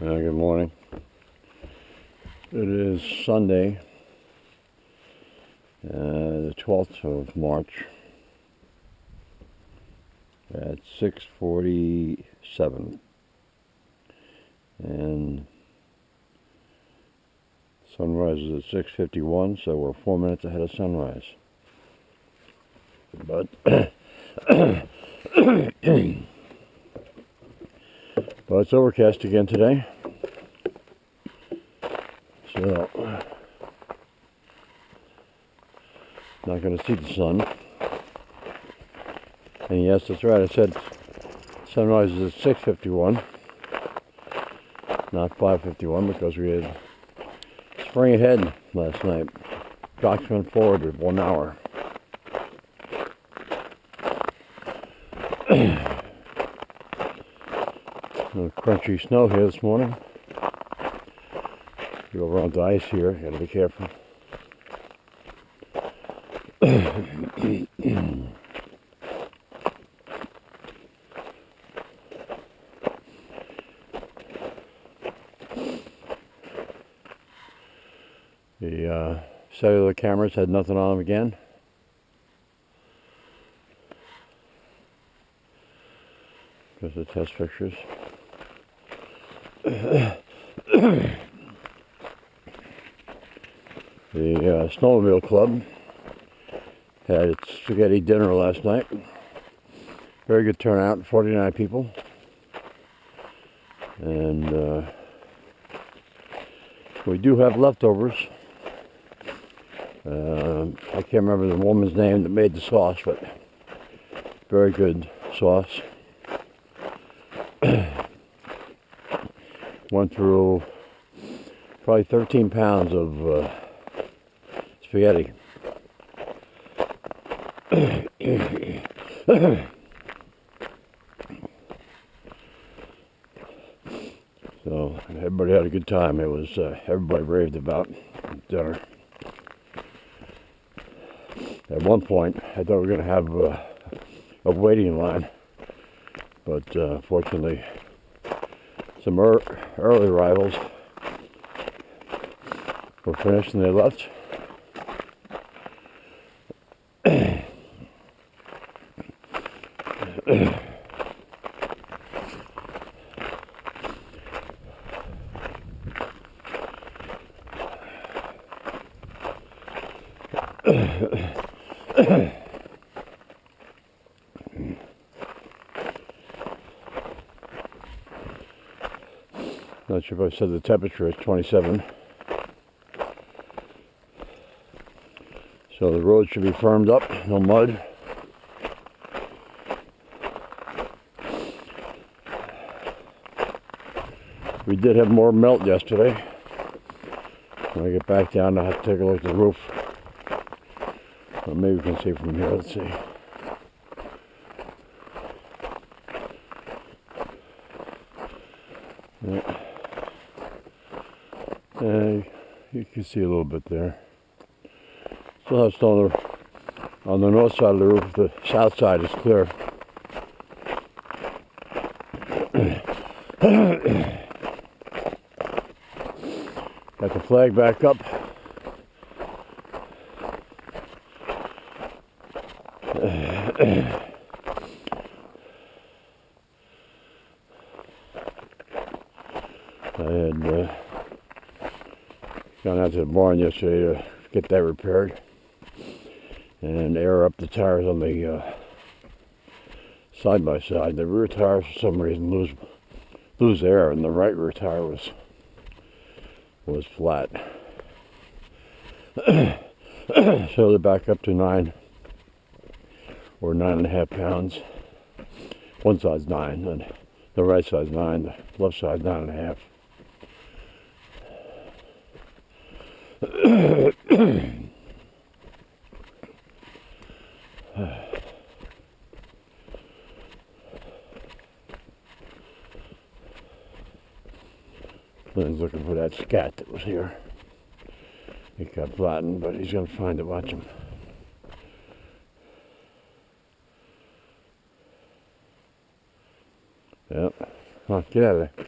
Good morning. It is Sunday, the 12th of March at 6:47, and sunrise is at 6:51, so we're 4 minutes ahead of sunrise. But but it's overcast again today, so not going to see the sun. And yes, that's right, I said sunrise is at 6:51, not 5:51, because we had spring ahead last night. Clocks went forward with 1 hour. Crunchy snow here this morning. You go around the ice here, gotta be careful. The cellular cameras had nothing on them again. Because of test pictures. The Snowmobile Club had its spaghetti dinner last night. Very good turnout, 49 people. And we do have leftovers. I can't remember the woman's name that made the sauce, but very good sauce. Went through probably 13 pounds of spaghetti. So everybody had a good time. It was everybody raved about dinner. At one point, I thought we were going to have a waiting line, but fortunately, some early arrivals were finished and they left. Not sure if I said the temperature is 27. So the road should be firmed up, no mud. We did have more melt yesterday. When I get back down, I'll have to take a look at the roof. Well, maybe we can see from here, let's see. Yeah. You can see a little bit there. Still have snow on the north side of the roof. The south side is clear. Got the flag back up. I had gone out to the barn yesterday to get that repaired and air up the tires on the side by side. The rear tires, for some reason, lose air, and the right rear tire was flat. So they're back up to 9 or 9.5 pounds. One side's 9, and the right side's 9. The left side's 9.5. Flynn's looking for that scat that was here. He got flattened, but he's going to find it. Watch him. Yep. Come on, get out of there.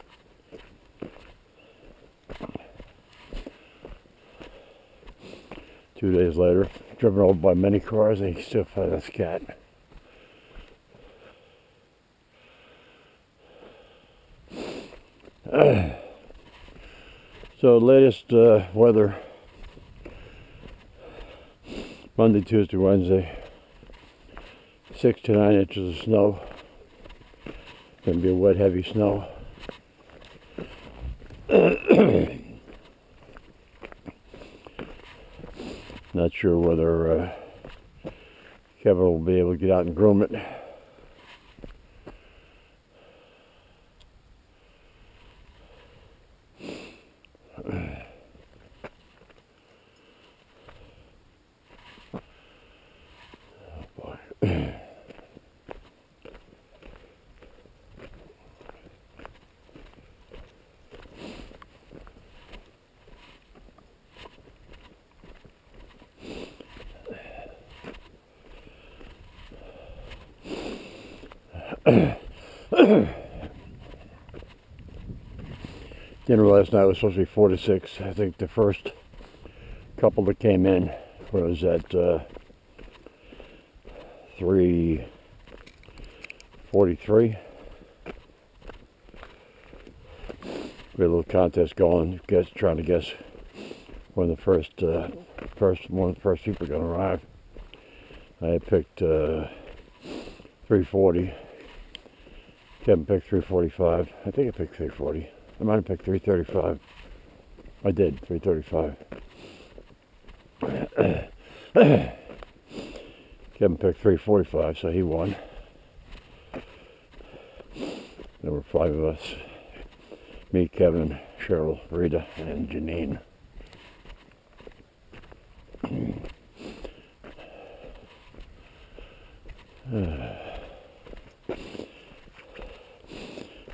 2 days later, driven over by many cars, and he still found this cat. So latest weather, Monday, Tuesday, Wednesday, 6 to 9 inches of snow. Going to be a wet, heavy snow. Not sure whether Kevin will be able to get out and groom it. Dinner last night was supposed to be 4 to 6. I think the first couple that came in was at 3:43. We had a little contest going, trying to guess when the first one of the first people are going to arrive. I had picked 3:40. Kevin picked 3:45. I think I picked 3:40. I might have picked 3:35. I did, 3:35. Kevin picked 3:45, so he won. There were 5 of us. Me, Kevin, Cheryl, Rita, and Janine.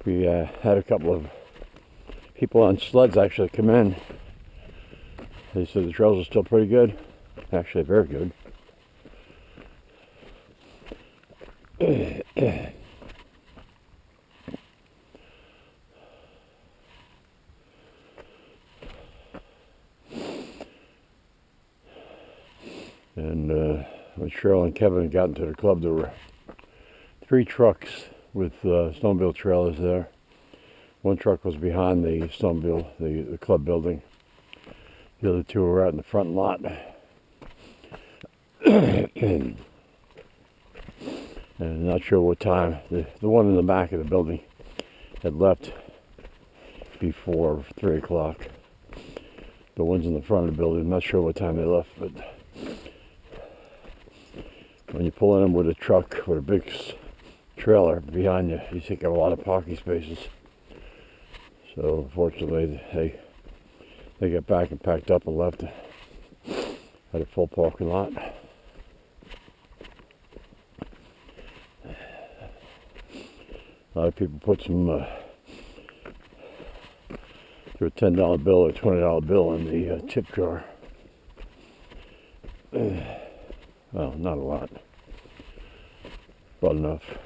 We had a couple of people on sleds actually come in. They said the trails are still pretty good. Actually, very good. And when Cheryl and Kevin got into the club, there were 3 trucks with snowmobile trailers there. One truck was behind the snowmobile, the club building. The other 2 were out in the front lot. And I'm not sure what time. The one in the back of the building had left before 3 o'clock. The ones in the front of the building, I'm not sure what time they left, but when you pull in them with a truck with a big trailer behind you, you take up a lot of parking spaces. So unfortunately, they got back and packed up and left. Had a full parking lot. A lot of people put some threw a $10 bill or $20 bill in the tip jar. Well, not a lot, but enough.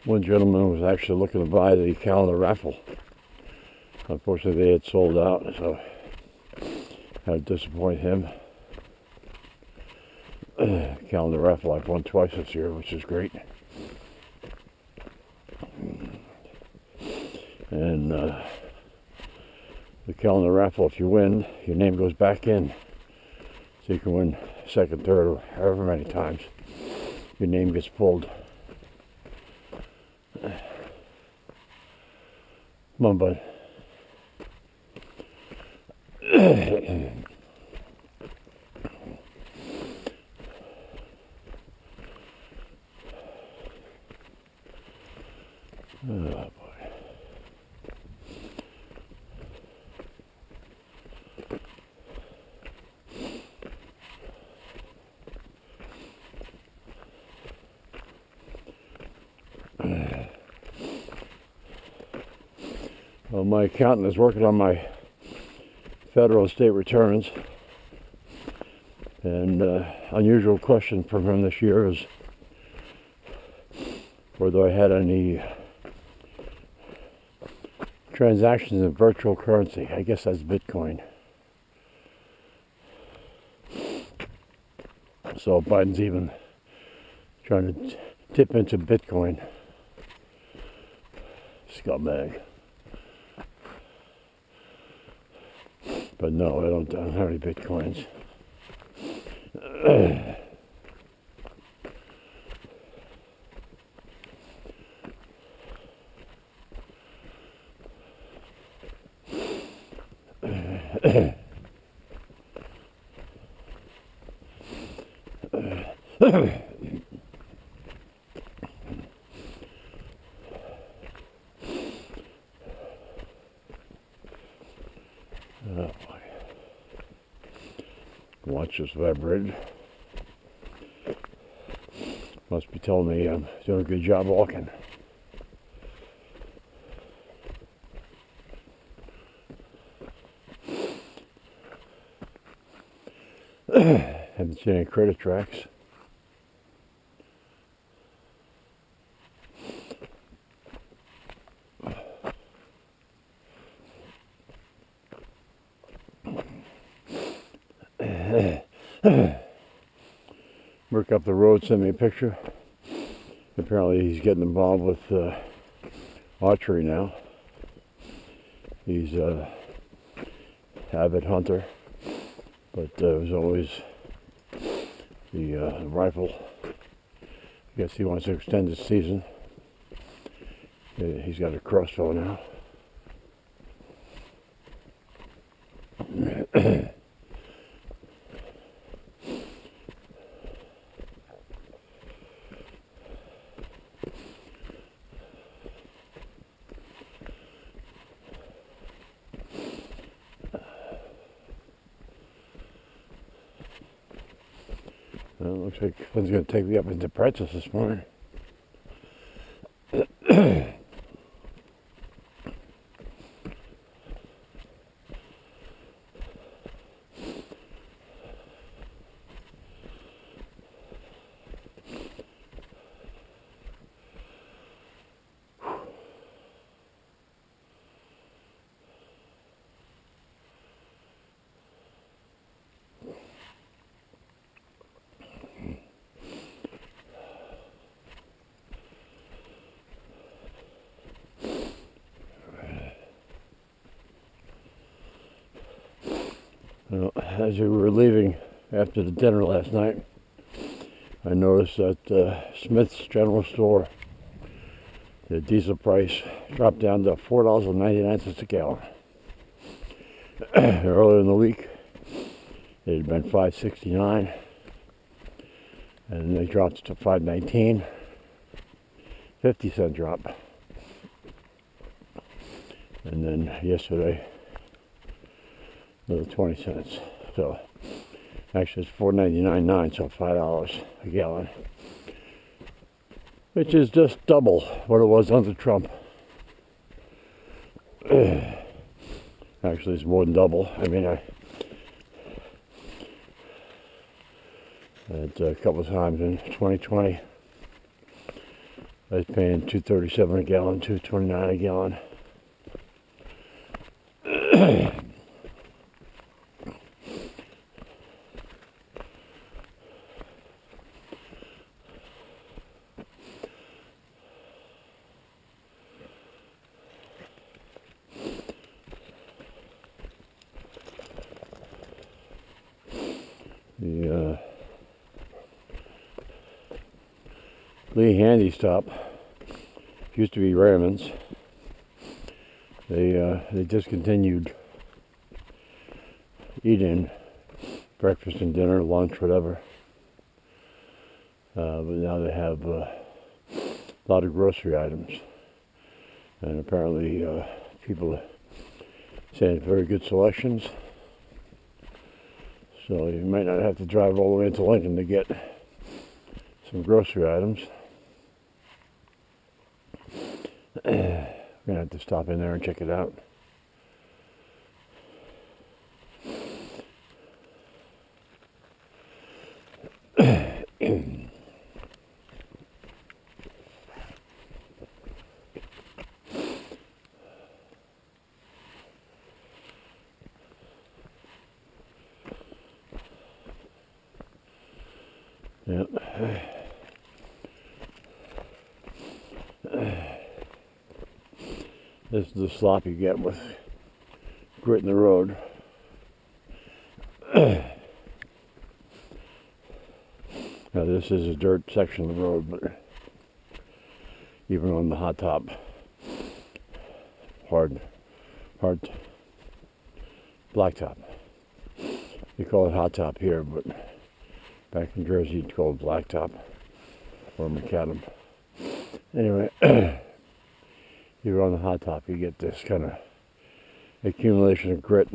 One gentleman was actually looking to buy the calendar raffle. Unfortunately, they had sold out, so I had to disappoint him. Calendar raffle I've won twice this year, which is great. And the calendar raffle, if you win, your name goes back in. So you can win second, third, or however many times your name gets pulled. Come on, bud. Oh, boy. Well, my accountant is working on my federal state returns, and unusual question from him this year is whether I had any transactions in virtual currency. I guess that's Bitcoin. So Biden's even trying to tip into Bitcoin. Scumbag. But no, I don't have any Bitcoins. Oh, watch this vibrate. Must be telling me I'm doing a good job walking. Haven't seen any critter tracks. Work up the road sent me a picture. Apparently he's getting involved with archery now. He's a avid hunter, but it was always the rifle. I guess he wants to extend his season. He's got a crossbow now. Well, it looks like Flynn's going to take me up into Prentiss this morning. Well, as we were leaving after the dinner last night, I noticed that Smith's General Store, the diesel price dropped down to $4.99 a gallon. Earlier in the week, it had been $5.69, and they dropped to $5.19, 50-cent drop. And then yesterday, another 20 cents. So actually it's $4.99.9, so $5 a gallon, which is just double what it was under Trump. Actually, it's more than double. I mean, I had a couple of times in 2020, I was paying $2.37 a gallon, $2.29 a gallon. The Lee Handy Stop used to be Raymond's. They discontinued eating breakfast and dinner, lunch, whatever. But now they have a lot of grocery items, and apparently people are saying very good selections. So you might not have to drive all the way into Lincoln to get some grocery items. We're gonna have to stop in there and check it out. Yep. This is the slop you get with grit in the road. Now this is a dirt section of the road, but even on the hot top, hard blacktop. You call it hot top here, but back in Jersey you'd call it blacktop or macadam. Anyway, you're on the hot top, you get this kind of accumulation of grit.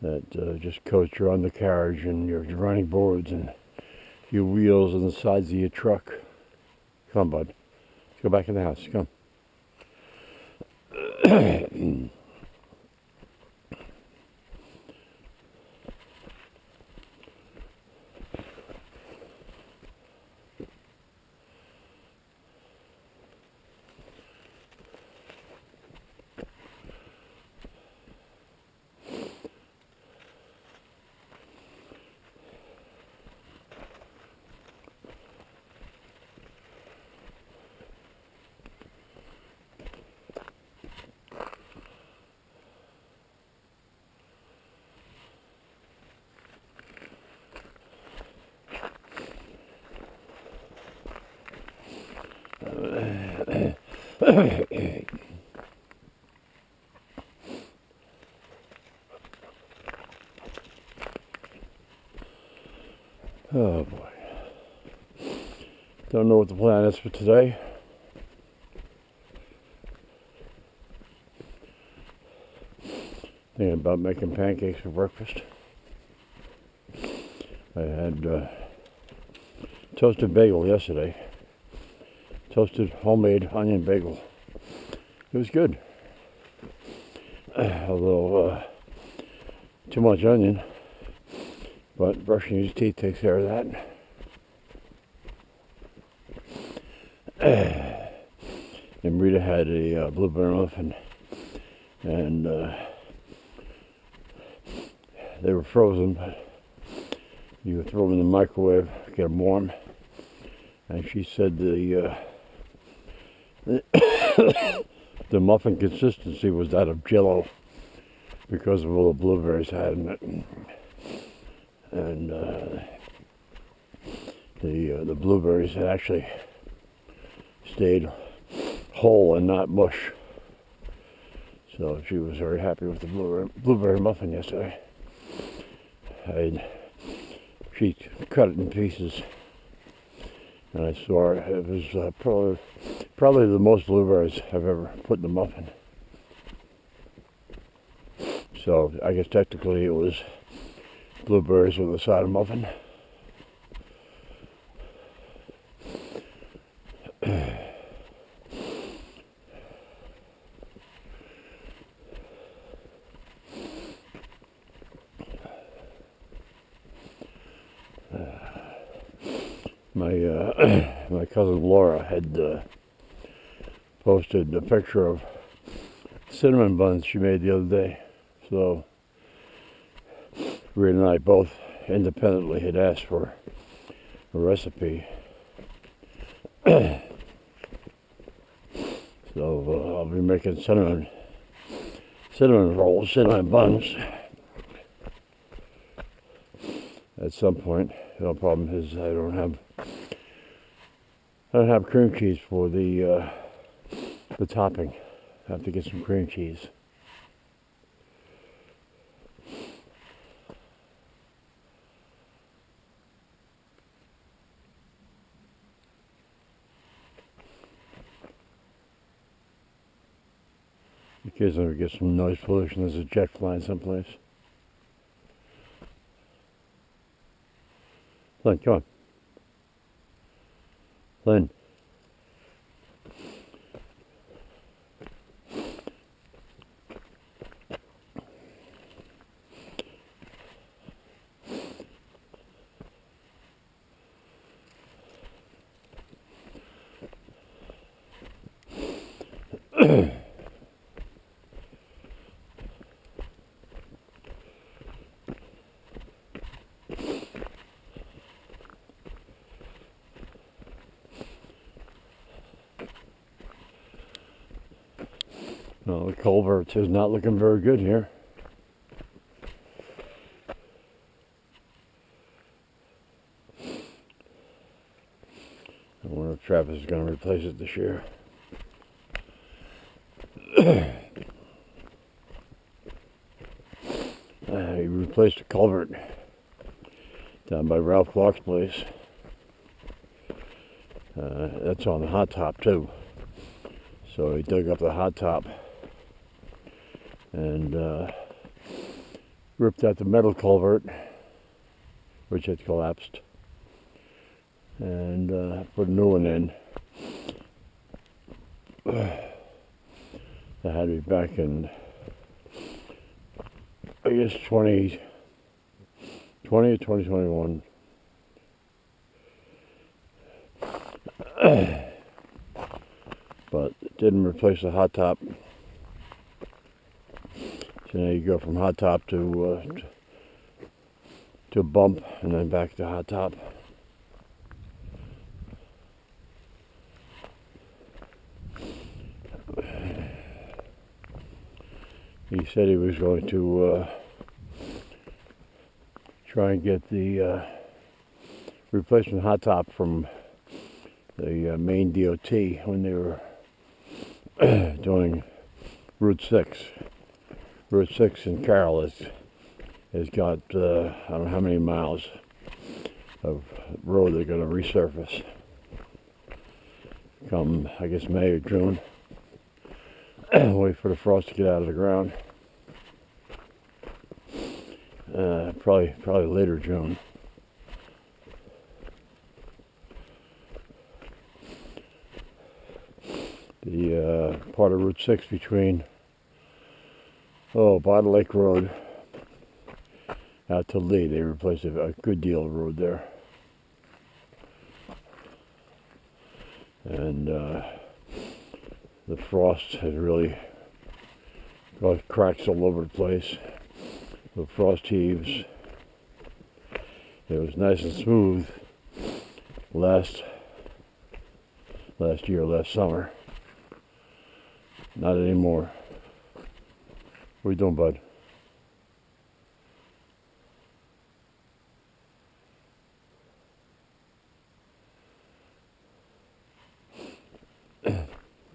That just coats your undercarriage and your running boards and your wheels and the sides of your truck. Come on, bud. Let's go back in the house. Come. Oh boy. Don't know what the plan is for today. Thinking about making pancakes for breakfast. I had toasted bagel yesterday. Toasted homemade onion bagel. It was good. A little too much onion, but brushing his teeth takes care of that. And Rita had a blueberry muffin, and they were frozen, but you would throw them in the microwave, get them warm. And she said the muffin consistency was that of Jell-O because of all the blueberries had in it, and the blueberries had actually stayed whole and not mush. So she was very happy with the blueberry muffin yesterday. She cut it in pieces, and I saw it was probably the most blueberries I've ever put in a muffin. So I guess technically it was blueberries with a side of muffin. My cousin Laura had posted a picture of cinnamon buns she made the other day. So Rita and I both independently had asked for a recipe. So I'll be making cinnamon rolls, cinnamon buns at some point. The problem is I don't have cream cheese for the topping. I have to get some cream cheese. In case I get some noise pollution, there's a jet flying someplace. Flynn, come on. Flynn. Well, the culvert is not looking very good here. I wonder if Travis is going to replace it this year. He replaced the culvert down by Ralph Clark's place. That's on the hot top too. So he dug up the hot top and ripped out the metal culvert, which had collapsed, and put a new one in. That had to be back in, I guess, 2020 or 2021. But it didn't replace the hot top. So now you go from hot top to bump and then back to hot top. He said he was going to try and get the replacement hot top from the Maine DOT when they were doing Route 6. Route 6 in Carroll has got I don't know how many miles of road they're going to resurface come, I guess, May or June. Wait for the frost to get out of the ground. Probably later June. The part of Route 6 between Bottle Lake Road out to Lee, they replaced a good deal of road there. And the frost has really caused cracks all over the place. The frost heaves. It was nice and smooth last summer. Not anymore. What are you doing, bud?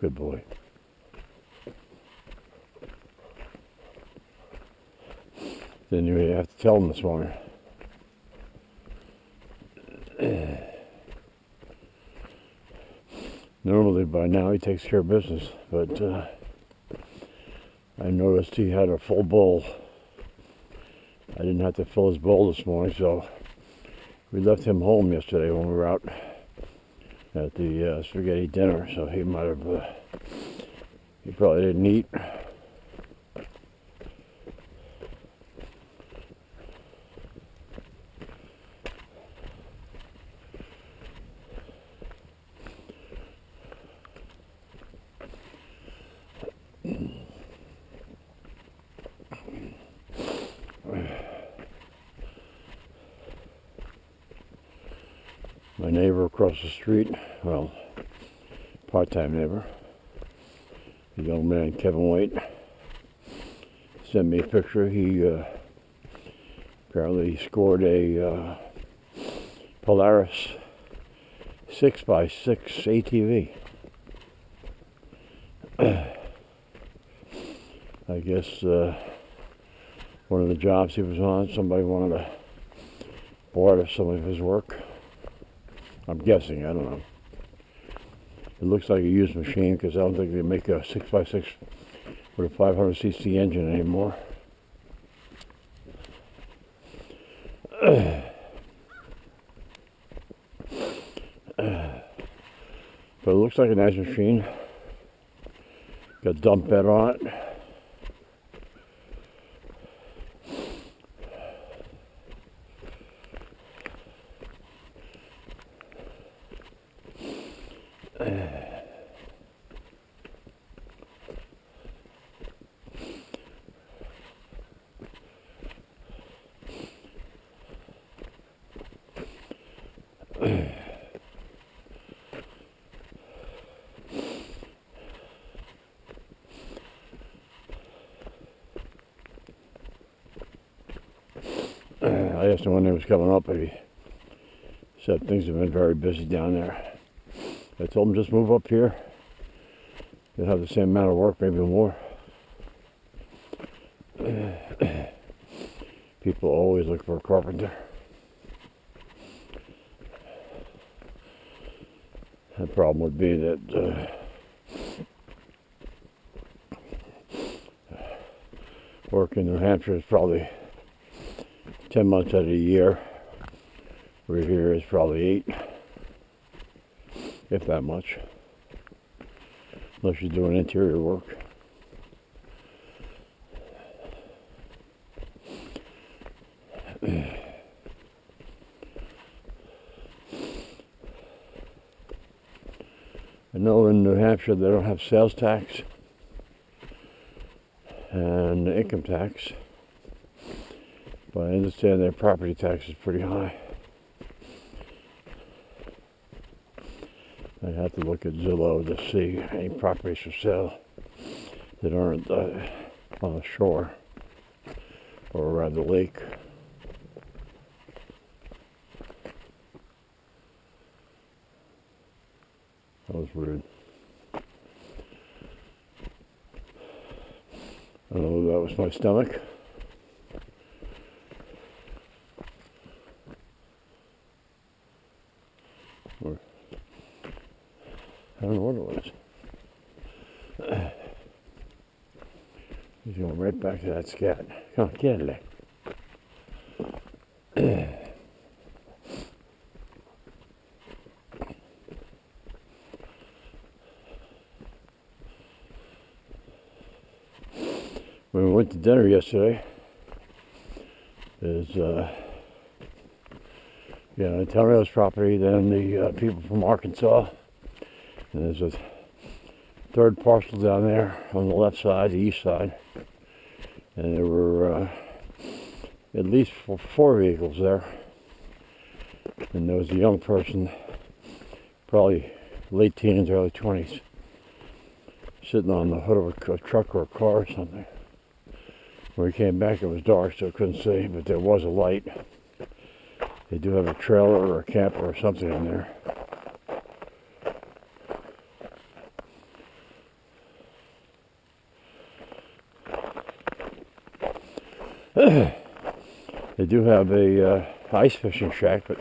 Good boy. Then you have to tell him this morning. Normally by now he takes care of business, but I noticed he had a full bowl. I didn't have to fill his bowl this morning, so we left him home yesterday when we were out at the spaghetti dinner, so he might have, he probably didn't eat. My neighbor across the street, well, part-time neighbor, the young man Kevin White, sent me a picture. He apparently scored a Polaris 6x6 ATV. I guess one of the jobs he was on, somebody wanted to borrow some of his work. I'm guessing, I don't know. It looks like a used machine because I don't think they make a 6x6 with a 500cc engine anymore. But it looks like a nice machine. Got a dump bed on it. I asked him when he was coming up, and he said things have been very busy down there. I told him just move up here. You'll have the same amount of work, maybe more. People always look for a carpenter. The problem would be that work in New Hampshire is probably 10 months out of the year. We're here is probably 8, if that much, unless you're doing interior work. I know in New Hampshire they don't have sales tax and income tax, but I understand their property tax is pretty high. I have to look at Zillow to see any properties for sale that aren't on the shore or around the lake. That was weird. I don't know if that was my stomach. Or I don't know what it was. He's going right back to that scat. Come on, get it. When we went to dinner yesterday, there's Antonio's property, then the people from Arkansas, and there's a third parcel down there on the left side, the east side, and there were at least four vehicles there, and there was a young person, probably late teens, early 20s, sitting on the hood of a truck or a car or something. When we came back, it was dark, so I couldn't see, but there was a light. They do have a trailer or a camper or something in there. They do have a ice fishing shack, but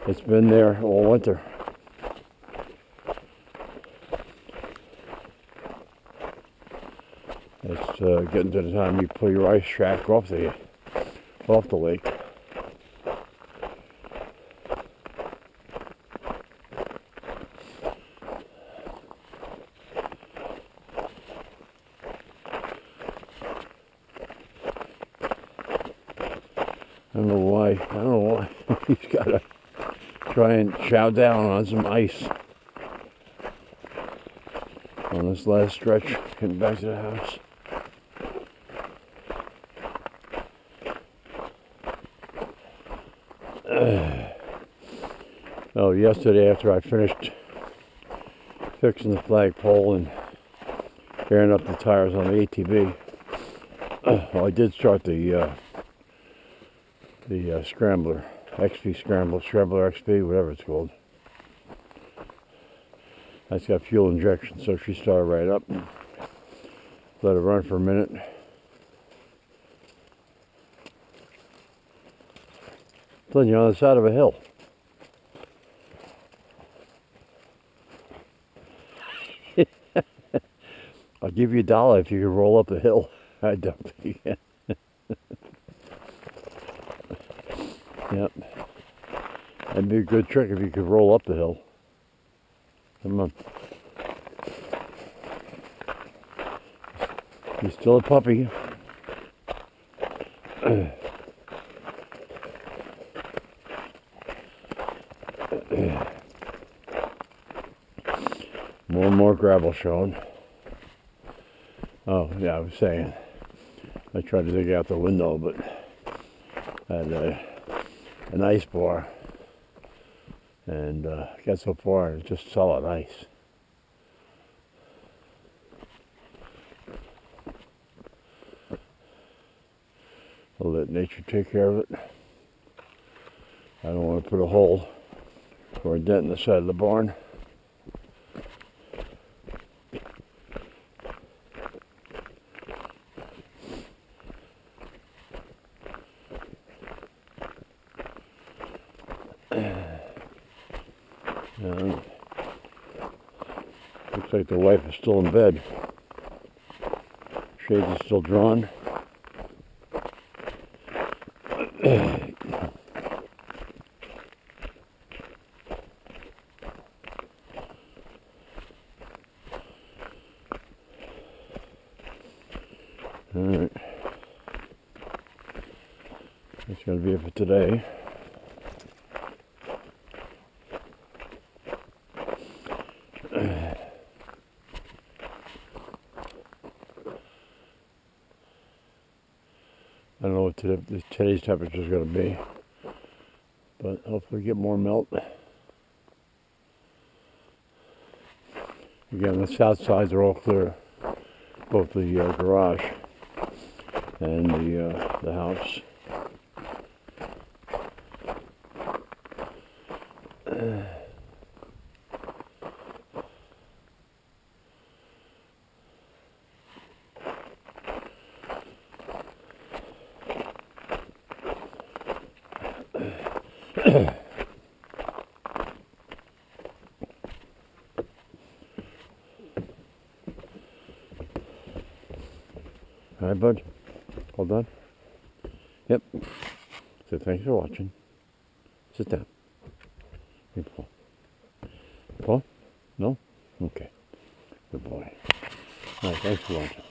it's been there all winter. It's getting to the time you pull your ice shack off the lake. I don't know why he's got to try and chow down on some ice on this last stretch getting back to the house. Oh, yesterday after I finished fixing the flagpole and airing up the tires on the ATV, well, I did start the Scrambler, Scrambler XP, whatever it's called. That's got fuel injection, so she started right up. Let it run for a minute. Flynn, you're on the side of a hill. I'll give you $1 if you can roll up the hill. I don't think you can. Yep. That'd be a good trick if you could roll up the hill. Come on. He's still a puppy. More and more gravel showing. Oh, yeah, I was saying, I tried to dig out the window, but I had an ice bar, and got so far, it's just solid ice. I'll let nature take care of it. I don't want to put a hole or a dent in the side of the barn. And looks like the wife is still in bed. Shades are still drawn. Alright. That's going to be it for today. I don't know what today's temperature is going to be, but hopefully get more melt. Again, the south sides are all clear, both the garage and the house. All right, bud. All done? Yep. So thanks for watching. Sit down. Hey, Paul. Paul? No? Okay. Good boy. All right, thanks for watching.